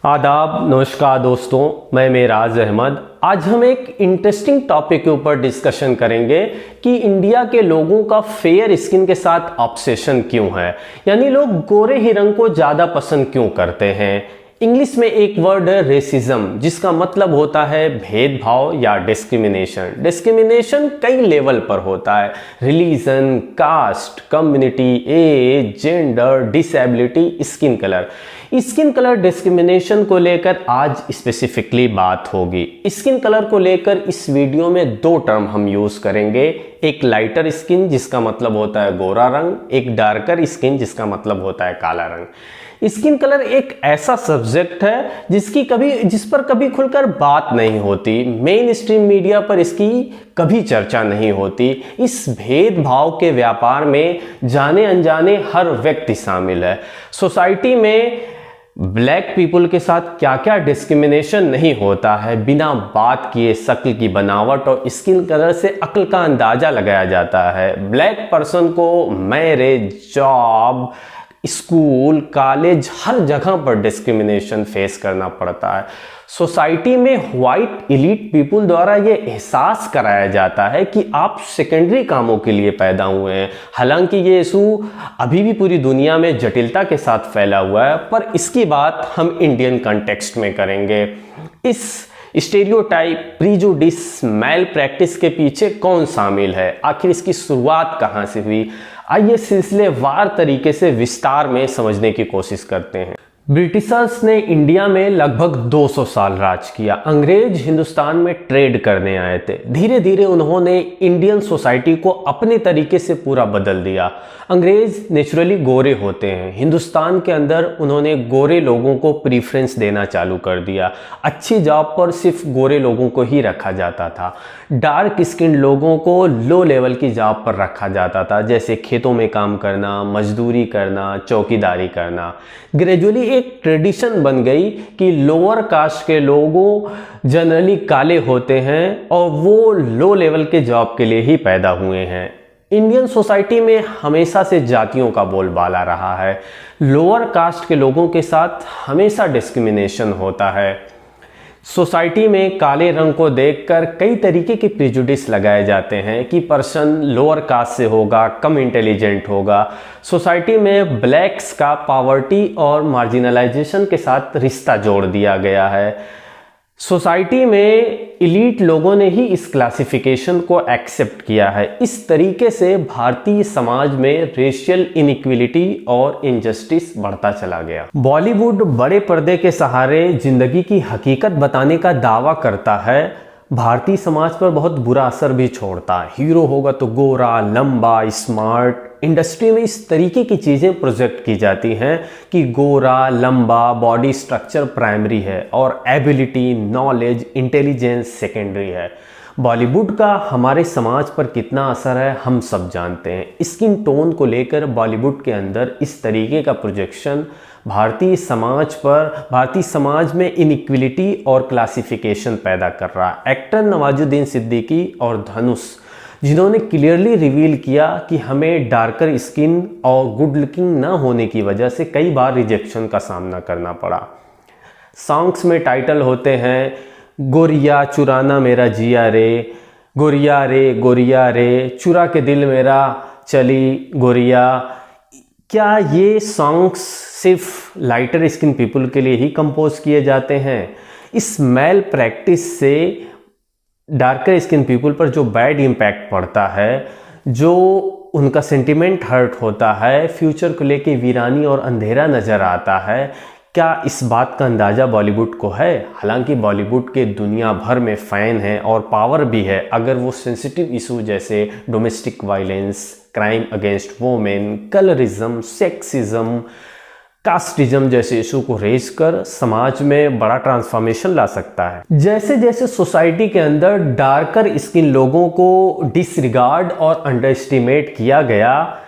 आदाब, नमस्कार दोस्तों, मैं मेराज अहमद। आज हम एक इंटरेस्टिंग टॉपिक के ऊपर डिस्कशन करेंगे कि इंडिया के लोगों का फेयर स्किन के साथ ऑब्सेशन क्यों है, यानी लोग गोरे ही रंग को ज़्यादा पसंद क्यों करते हैं। इंग्लिश में एक वर्ड है रेसिज्म, जिसका मतलब होता है भेदभाव या डिस्क्रिमिनेशन। डिस्क्रिमिनेशन कई लेवल पर होता है, religion, caste, community, age, gender, disability, skin colour. Skin colour discrimination को लेकर आज स्पेसिफिकली बात होगी। स्किन कलर को लेकर इस वीडियो में दो टर्म हम यूज करेंगे, एक लाइटर स्किन जिसका मतलब होता है गोरा रंग, एक डार्कर स्किन जिसका मतलब होता है काला रंग। स्किन कलर एक ऐसा सब्जेक्ट है जिस पर कभी खुलकर बात नहीं होती, मेन स्ट्रीम मीडिया पर इसकी कभी चर्चा नहीं होती। इस भेदभाव के व्यापार में जाने अनजाने हर व्यक्ति शामिल है। सोसाइटी में ब्लैक पीपल के साथ क्या क्या डिस्क्रिमिनेशन नहीं होता है, बिना बात किए शक्ल की बनावट और स्किन कलर से अक्ल का अंदाजा लगाया जाता है। ब्लैक पर्सन को मैरिज, जॉब, स्कूल, कॉलेज, हर जगह पर डिस्क्रिमिनेशन फेस करना पड़ता है। सोसाइटी में व्हाइट एलीट पीपल द्वारा यह एहसास कराया जाता है कि आप सेकेंडरी कामों के लिए पैदा हुए हैं। हालांकि ये इशू अभी भी पूरी दुनिया में जटिलता के साथ फैला हुआ है, पर इसकी बात हम इंडियन कॉन्टेक्स्ट में करेंगे। इस स्टेरियोटाइप, प्रीजुडिस, मैल प्रैक्टिस के पीछे कौन शामिल है, आखिर इसकी शुरुआत कहां से हुई, आइए सिलसिलेवार तरीके से विस्तार में समझने की कोशिश करते हैं। ब्रिटिशर्स ने इंडिया में लगभग 200 साल राज किया। अंग्रेज हिंदुस्तान में ट्रेड करने आए थे। धीरे धीरे उन्होंने इंडियन सोसाइटी को अपने तरीके से पूरा बदल दिया। अंग्रेज नेचुरली गोरे होते हैं। हिंदुस्तान के अंदर उन्होंने गोरे लोगों को प्रीफरेंस देना चालू कर दिया। अच्छी जॉब पर सिर्फ गोरे लोगों को ही रखा जाता था। डार्क स्किन लोगों को लो लेवल की जॉब पर रखा जाता था, जैसे खेतों में काम करना, मजदूरी करना, चौकीदारी करना। ग्रेजुअली एक ट्रेडिशन बन गई कि लोअर कास्ट के लोगों जनरली काले होते हैं और वो लो लेवल के जॉब के लिए ही पैदा हुए हैं। इंडियन सोसाइटी में हमेशा से जातियों का बोलबाला रहा है। लोअर कास्ट के लोगों के साथ हमेशा डिस्क्रिमिनेशन होता है। सोसाइटी में काले रंग को देखकर कई तरीके के प्रिजुडिस लगाए जाते हैं कि पर्सन लोअर कास्ट से होगा, कम इंटेलिजेंट होगा। सोसाइटी में ब्लैक्स का पॉवर्टी और मार्जिनलाइजेशन के साथ रिश्ता जोड़ दिया गया है। सोसाइटी में इलीट लोगों ने ही इस क्लासिफिकेशन को एक्सेप्ट किया है। इस तरीके से भारतीय समाज में रेशियल इनइक्वलिटी और इनजस्टिस बढ़ता चला गया। बॉलीवुड बड़े पर्दे के सहारे जिंदगी की हकीकत बताने का दावा करता है, भारतीय समाज पर बहुत बुरा असर भी छोड़ता है। हीरो होगा तो गोरा, लंबा, स्मार्ट। इंडस्ट्री में इस तरीके की चीज़ें प्रोजेक्ट की जाती हैं कि गोरा, लंबा, बॉडी स्ट्रक्चर प्राइमरी है और एबिलिटी, नॉलेज, इंटेलिजेंस सेकेंडरी है। बॉलीवुड का हमारे समाज पर कितना असर है हम सब जानते हैं। स्किन टोन को लेकर बॉलीवुड के अंदर इस तरीके का प्रोजेक्शन भारतीय समाज में इनइक्वलिटी और क्लासिफिकेशन पैदा कर रहा है। एक्टर नवाजुद्दीन सिद्दीकी और धनुष, जिन्होंने क्लियरली रिवील किया कि हमें डार्कर स्किन और गुड लुकिंग ना होने की वजह से कई बार रिजेक्शन का सामना करना पड़ा। सॉन्ग्स में टाइटल होते हैं गोरिया चुराना मेरा जिया रे, गोरिया रे गोरिया रे, चुरा के दिल मेरा चली गोरिया। क्या ये सॉन्ग्स सिर्फ लाइटर स्किन पीपल के लिए ही कंपोज किए जाते हैं? इस मैल प्रैक्टिस से डार्कर स्किन पीपल पर जो बैड इम्पैक्ट पड़ता है, जो उनका सेंटिमेंट हर्ट होता है, फ्यूचर को लेके वीरानी और अंधेरा नज़र आता है, क्या इस बात का अंदाज़ा बॉलीवुड को है? हालांकि बॉलीवुड के दुनिया भर में फ़ैन हैं और पावर भी है। अगर वो सेंसिटिव इशू जैसे domestic violence, crime against women, colourism, sexism, casteism जैसे इशू को रेज कर समाज में बड़ा ट्रांसफॉर्मेशन ला सकता है। जैसे जैसे सोसाइटी के अंदर डार्कर स्किन लोगों को डिसरिगार्ड और अंडर एस्टिमेट किया गया,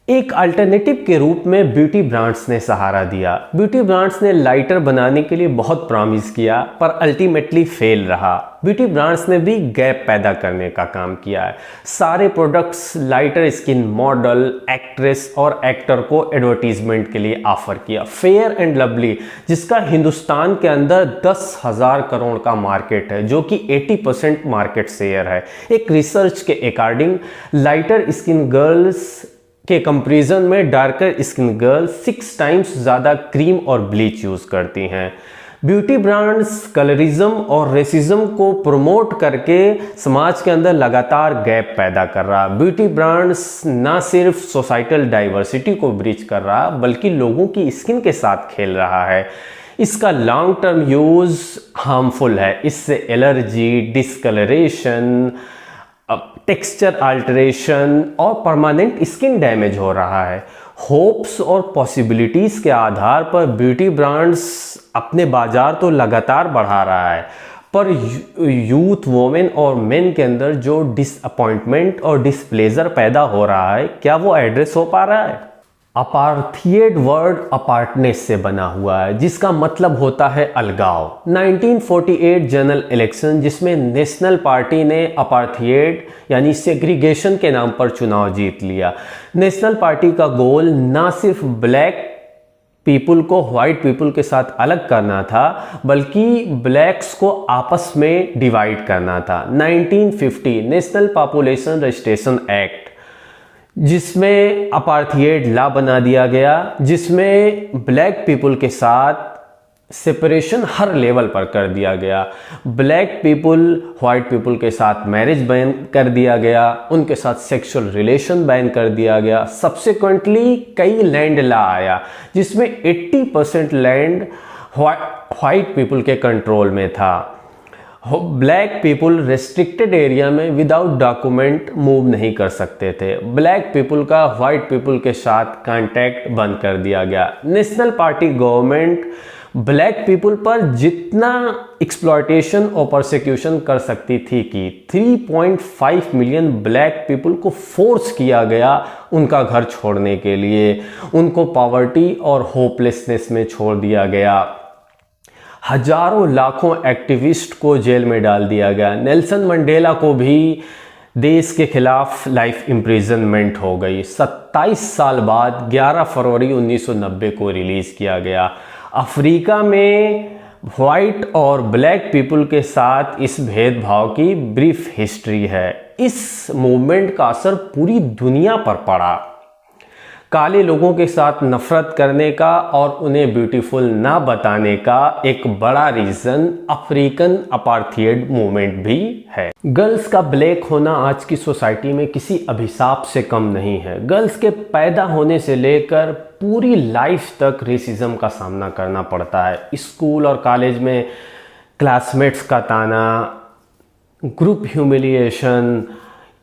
एक अल्टरनेटिव के रूप में ब्यूटी ब्रांड्स ने सहारा दिया। ब्यूटी ब्रांड्स ने लाइटर बनाने के लिए बहुत प्रॉमिस किया पर अल्टीमेटली फेल रहा। ब्यूटी ब्रांड्स ने भी गैप पैदा करने का काम किया है। सारे products lighter skin model, actress और एक्टर को एडवर्टीजमेंट के लिए ऑफर किया। फेयर एंड लवली, जिसका हिंदुस्तान के अंदर 10,000 करोड़ का मार्केट है, जो कि 80% मार्केट शेयर है। एक रिसर्च के अकॉर्डिंग लाइटर स्किन गर्ल्स के कंपैरिजन में डार्कर स्किन गर्ल्स 6 टाइम्स ज़्यादा क्रीम और ब्लीच यूज़ करती हैं। ब्यूटी ब्रांड्स कलरिज्म और रेसिज्म को प्रमोट करके समाज के अंदर लगातार गैप पैदा कर रहा। ब्यूटी ब्रांड्स ना सिर्फ सोसाइटल डाइवर्सिटी को ब्रीच कर रहा बल्कि लोगों की स्किन के साथ खेल रहा है। इसका लॉन्ग टर्म यूज़ हार्मफुल है। इससे एलर्जी, डिस्कलरेशन, टेक्सचर अल्टरेशन और परमानेंट स्किन डैमेज हो रहा है। होप्स और पॉसिबिलिटीज़ के आधार पर ब्यूटी ब्रांड्स अपने बाजार तो लगातार बढ़ा रहा है, पर यूथ, वोमेन और मेन के अंदर जो डिसअपॉइंटमेंट और डिसप्लेजर पैदा हो रहा है, क्या वो एड्रेस हो पा रहा है? अपार्थियड वर्ड अपार्टनेस से बना हुआ है, जिसका मतलब होता है अलगाव। 1948 जनरल इलेक्शन, जिसमें नेशनल पार्टी ने अपार्थियड यानी सेग्रीगेशन के नाम पर चुनाव जीत लिया। नेशनल पार्टी का गोल ना सिर्फ ब्लैक पीपल को व्हाइट पीपल के साथ अलग करना था, बल्कि ब्लैक्स को आपस में डिवाइड करना था। 1950 नेशनल पॉपुलेशन रजिस्ट्रेशन एक्ट, जिसमें अपार्थियड लॉ बना दिया गया, जिसमें ब्लैक पीपल के साथ सेपरेशन हर लेवल पर कर दिया गया। ब्लैक पीपल व्हाइट पीपल के साथ मैरिज बैन कर दिया गया, उनके साथ सेक्सुअल रिलेशन बैन कर दिया गया। सब्सिक्वेंटली कई लैंड लॉ आया, जिसमें 80% लैंड व्हाइट पीपल के कंट्रोल में था। ब्लैक पीपल रेस्ट्रिक्टेड एरिया में विदाउट डॉक्यूमेंट मूव नहीं कर सकते थे। ब्लैक पीपल का व्हाइट पीपल के साथ कांटेक्ट बंद कर दिया गया। National party government black people पर जितना एक्सप्लॉयटेशन और परसिक्यूशन कर सकती थी कि 3.5 मिलियन ब्लैक पीपल को फोर्स किया गया उनका घर छोड़ने के लिए। उनको पॉवर्टी और होपलेसनेस में छोड़ दिया गया। हजारों लाखों एक्टिविस्ट को जेल में डाल दिया गया। नेल्सन मंडेला को भी देश के खिलाफ लाइफ इम्प्रिजनमेंट हो गई। 27 साल बाद 11 फरवरी 1990 को रिलीज किया गया। अफ्रीका में व्हाइट और ब्लैक पीपल के साथ इस भेदभाव की ब्रीफ हिस्ट्री है। इस मूवमेंट का असर पूरी दुनिया पर पड़ा। काले लोगों के साथ नफरत करने का और उन्हें ब्यूटीफुल ना बताने का एक बड़ा रीजन अफ्रीकन अपार्थियड मूवमेंट भी है। गर्ल्स का ब्लैक होना आज की सोसाइटी में किसी अभिशाप से कम नहीं है। गर्ल्स के पैदा होने से लेकर पूरी लाइफ तक रेसिज्म का सामना करना पड़ता है। स्कूल और कॉलेज में क्लासमेट्स का ताना, ग्रुप ह्यूमिलिएशन,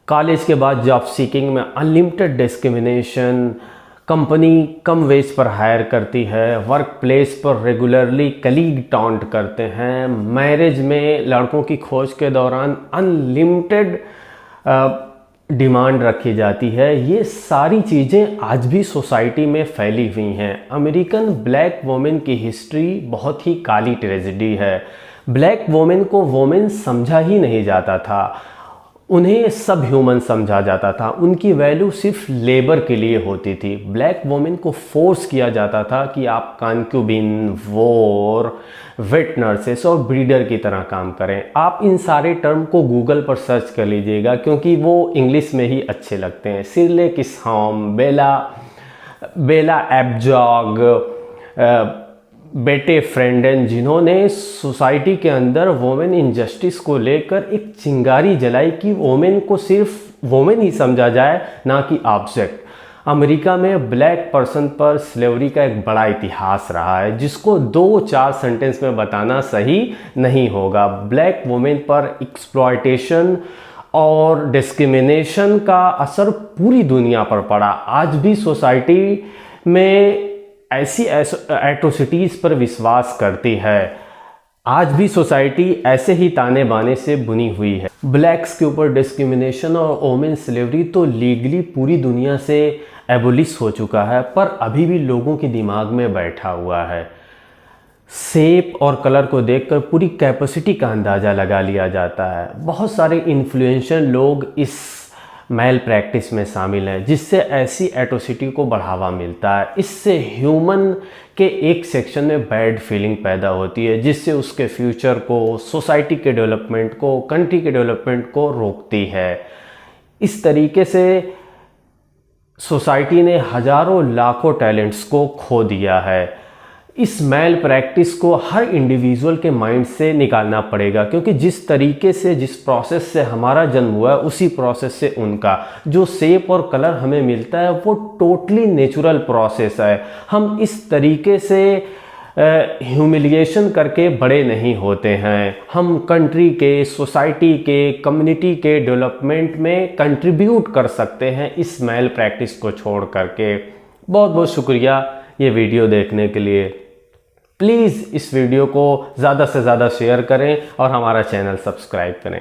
कॉलेज के बाद जॉब सीकिंग में अनलिमिटेड डिस्क्रिमिनेशन, कंपनी कम वेज पर हायर करती है, वर्क प्लेस पर रेगुलरली कलीग टॉन्ट करते हैं, मैरिज में लड़कों की खोज के दौरान अनलिमिटेड डिमांड रखी जाती है। ये सारी चीज़ें आज भी सोसाइटी में फैली हुई हैं। अमेरिकन ब्लैक वुमेन की हिस्ट्री बहुत ही काली ट्रेजेडी है। ब्लैक वुमेन को वुमेन समझा ही नहीं जाता था, उन्हें सब ह्यूमन समझा जाता था। उनकी वैल्यू सिर्फ लेबर के लिए होती थी। ब्लैक वुमेन को फोर्स किया जाता था कि आप कॉन्क्यूबिन, वोर, वेट नर्सेस और ब्रीडर की तरह काम करें। आप इन सारे टर्म को गूगल पर सर्च कर लीजिएगा, क्योंकि वो इंग्लिश में ही अच्छे लगते हैं। सिरले किसहॉम, बेला एबजॉग, बेटे फ्रेंडन, जिन्होंने सोसाइटी के अंदर वोमेन इनजस्टिस को लेकर एक चिंगारी जलाई कि वोमेन को सिर्फ वोमेन ही समझा जाए, ना कि ऑब्जेक्ट। अमेरिका में ब्लैक पर्सन पर स्लेवरी का एक बड़ा इतिहास रहा है, जिसको 2-4 सेंटेंस में बताना सही नहीं होगा। ब्लैक वोमेन पर एक्सप्लॉयटेशन और डिस्क्रिमिनेशन का असर पूरी दुनिया पर पड़ा। आज भी सोसाइटी में ऐसी एट्रोसिटीज़ पर विश्वास करती है। आज भी सोसाइटी ऐसे ही ताने बाने से बुनी हुई है। ब्लैक्स के ऊपर डिस्क्रिमिनेशन और वोमेन स्लेवरी तो लीगली पूरी दुनिया से एबोलिश हो चुका है, पर अभी भी लोगों के दिमाग में बैठा हुआ है। शेप और कलर को देखकर पूरी कैपेसिटी का अंदाज़ा लगा लिया जाता है। बहुत सारे इन्फ्लुएंसर लोग इस मेल प्रैक्टिस में शामिल हैं, जिससे ऐसी एट्रोसिटी को बढ़ावा मिलता है। इससे ह्यूमन के एक सेक्शन में बैड फीलिंग पैदा होती है, जिससे उसके फ्यूचर को, सोसाइटी के डेवलपमेंट को, कंट्री के डेवलपमेंट को रोकती है। इस तरीके से सोसाइटी ने हजारों लाखों टैलेंट्स को खो दिया है। इस मेल प्रैक्टिस को हर इंडिविजुअल के माइंड से निकालना पड़ेगा, क्योंकि जिस तरीके से, जिस प्रोसेस से हमारा जन्म हुआ है, उसी प्रोसेस से उनका जो शेप और कलर हमें मिलता है वो टोटली नेचुरल प्रोसेस है। हम इस तरीके से ह्यूमिलिएशन करके बड़े नहीं होते हैं। हम कंट्री के, सोसाइटी के, कम्युनिटी के डेवलपमेंट में कंट्रीब्यूट कर सकते हैं इस मेल प्रैक्टिस को छोड़ करके। बहुत बहुत शुक्रिया ये वीडियो देखने के लिए। प्लीज़ इस वीडियो को ज़्यादा से ज़्यादा शेयर करें और हमारा चैनल सब्सक्राइब करें।